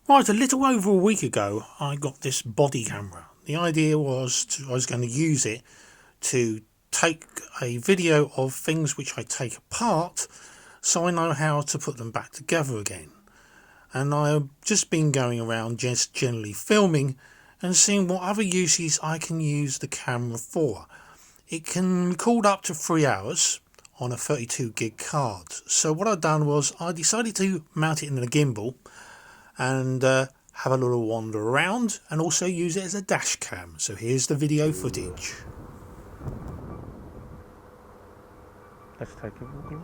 Right, a little over a week ago I got this body camera. The idea was I was going to use it to take a video of things which I take apart so I know how to put them back together again. And I've just been going around just generally filming and seeing what other uses I can use the camera for. It can record up to 3 hours on a 32 gig card. So what I've done was I decided to mount it in a gimbal and have a little wander around and also use it as a dash cam. So here's the video footage. Let's take a look.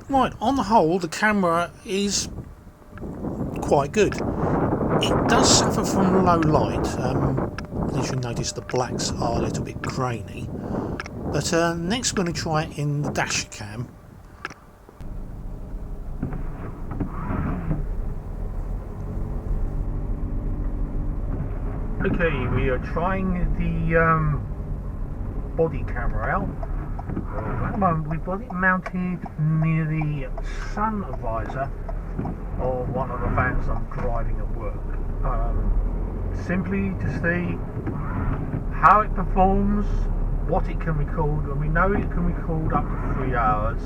Right, on the whole the camera is quite good. It does suffer from low light. As you notice, the blacks are a little bit grainy. But next we're going to try it in the dash cam. Okay, we are trying the body camera out. At the moment we've got it mounted near the sun visor of one of the vans I'm driving at work. Simply to see how it performs, what it can record, and we know it can record up to 3 hours.